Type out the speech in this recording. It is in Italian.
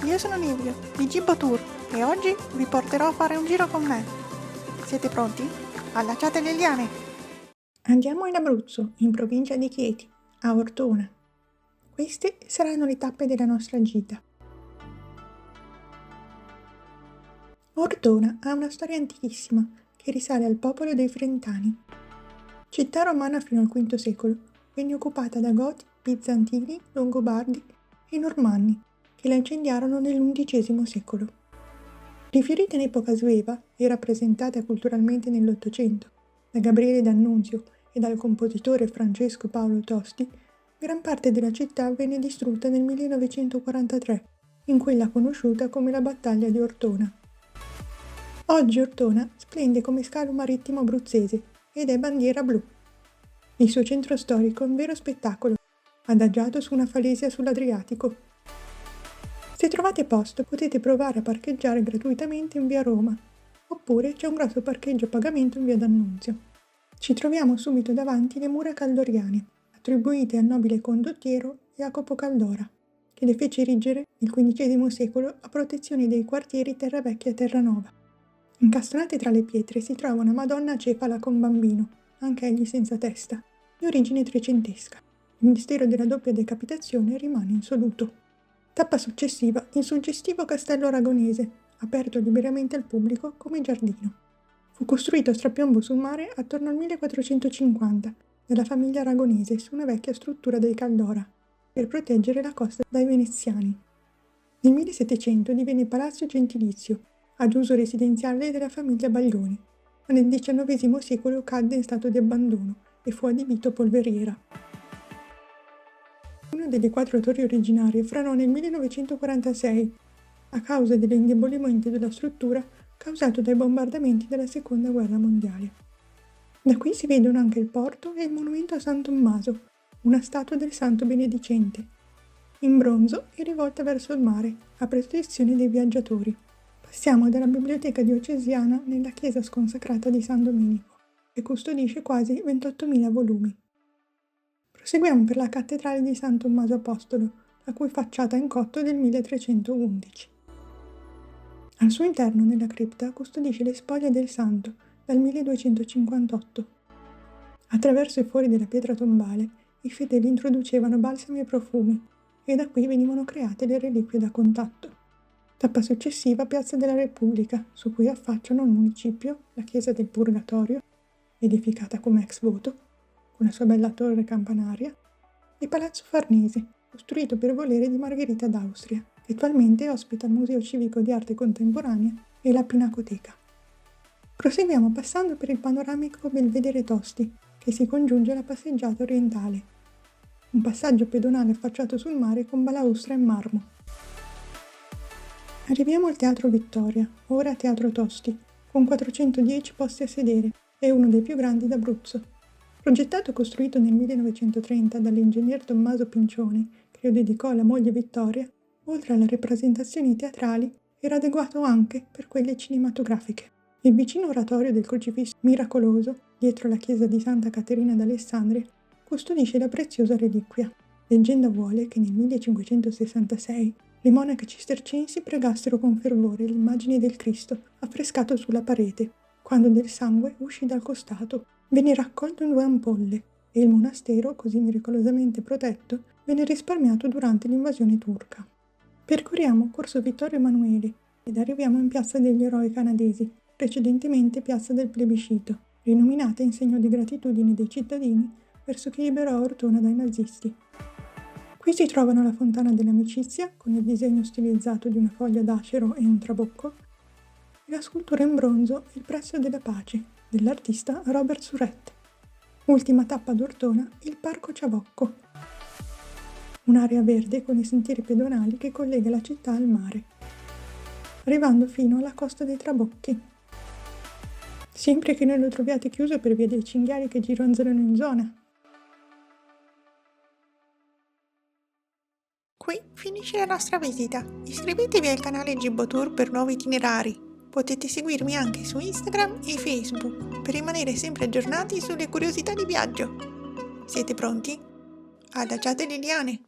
io sono Livio di Gibbo Tour e oggi vi porterò a fare un giro con me. Siete pronti? Allacciate le liane! Andiamo in Abruzzo, in provincia di Chieti, a Ortona. Queste saranno le tappe della nostra gita. Ortona ha una storia antichissima che risale al popolo dei Frentani. Città romana fino al V secolo, venne occupata da Goti, Bizantini, Longobardi e Normanni, che la incendiarono nell'XI secolo. Rifiorita in epoca Sveva e rappresentata culturalmente nell'Ottocento da Gabriele D'Annunzio e dal compositore Francesco Paolo Tosti, gran parte della città venne distrutta nel 1943, in quella conosciuta come la Battaglia di Ortona. Oggi Ortona splende come scalo marittimo abruzzese ed è bandiera blu. Il suo centro storico è un vero spettacolo, adagiato su una falesia sull'Adriatico. Se trovate posto potete provare a parcheggiare gratuitamente in via Roma, oppure c'è un grosso parcheggio a pagamento in via D'Annunzio. Ci troviamo subito davanti le mura caldoriane, attribuite al nobile condottiero Jacopo Caldora, che le fece erigere nel XV secolo a protezione dei quartieri Terravecchia e Terranova. Incastonate tra le pietre si trova una Madonna cefala con bambino, anche egli senza testa, di origine trecentesca. Il mistero della doppia decapitazione rimane insoluto. Tappa successiva, il suggestivo castello aragonese, aperto liberamente al pubblico come giardino. Fu costruito a strapiombo sul mare attorno al 1450 dalla famiglia aragonese su una vecchia struttura dei Caldora, per proteggere la costa dai veneziani. Nel 1700 divenne palazzo gentilizio, ad uso residenziale della famiglia Baglioni, ma nel XIX secolo cadde in stato di abbandono e fu adibito polveriera. Una delle 4 torri originarie franò nel 1946 a causa dell'indebolimento della struttura causato dai bombardamenti della Seconda Guerra Mondiale. Da qui si vedono anche il porto e il monumento a San Tommaso, una statua del Santo Benedicente, in bronzo e rivolta verso il mare, a protezione dei viaggiatori. Passiamo dalla biblioteca diocesana nella chiesa sconsacrata di San Domenico, che custodisce quasi 28.000 volumi. Proseguiamo per la cattedrale di San Tommaso Apostolo, la cui facciata è in cotto del 1311. Al suo interno, nella cripta, custodisce le spoglie del santo dal 1258. Attraverso i fori della pietra tombale, i fedeli introducevano balsami e profumi, e da qui venivano create le reliquie da contatto. Tappa successiva, Piazza della Repubblica, su cui affacciano il municipio, la chiesa del Purgatorio, edificata come ex voto, con la sua bella torre campanaria, e Palazzo Farnese, costruito per volere di Margherita d'Austria, che attualmente ospita il Museo Civico di Arte Contemporanea e la Pinacoteca. Proseguiamo passando per il panoramico Belvedere Tosti, che si congiunge alla passeggiata orientale. Un passaggio pedonale affacciato sul mare con balaustra in marmo. Arriviamo al Teatro Vittoria, ora Teatro Tosti, con 410 posti a sedere, è uno dei più grandi d'Abruzzo. Progettato e costruito nel 1930 dall'ingegner Tommaso Pincione, che lo dedicò alla moglie Vittoria, oltre alle rappresentazioni teatrali, era adeguato anche per quelle cinematografiche. Il vicino oratorio del Crocifisso Miracoloso, dietro la chiesa di Santa Caterina d'Alessandria, custodisce la preziosa reliquia. Leggenda vuole che nel 1566 le monache cistercensi pregassero con fervore l'immagine del Cristo affrescato sulla parete, quando del sangue uscì dal costato. Venne raccolto in 2 ampolle e il monastero, così miracolosamente protetto, venne risparmiato durante l'invasione turca. Percorriamo Corso Vittorio Emanuele ed arriviamo in Piazza degli Eroi Canadesi, precedentemente Piazza del Plebiscito, rinominata in segno di gratitudine dei cittadini verso chi liberò Ortona dai nazisti. Qui si trovano la Fontana dell'Amicizia, con il disegno stilizzato di una foglia d'acero e un trabocco, e la scultura in bronzo Il prezzo della pace, dell'artista Robert Surrette. Ultima tappa d'Ortona, il Parco Ciavocco, un'area verde con i sentieri pedonali che collega la città al mare, arrivando fino alla Costa dei Trabocchi. Sempre che non lo troviate chiuso per via dei cinghiali che gironzolano in zona. Qui finisce la nostra visita. Iscrivetevi al canale Gibbo Tour per nuovi itinerari. Potete seguirmi anche su Instagram e Facebook per rimanere sempre aggiornati sulle curiosità di viaggio. Siete pronti? Adagiate le liane!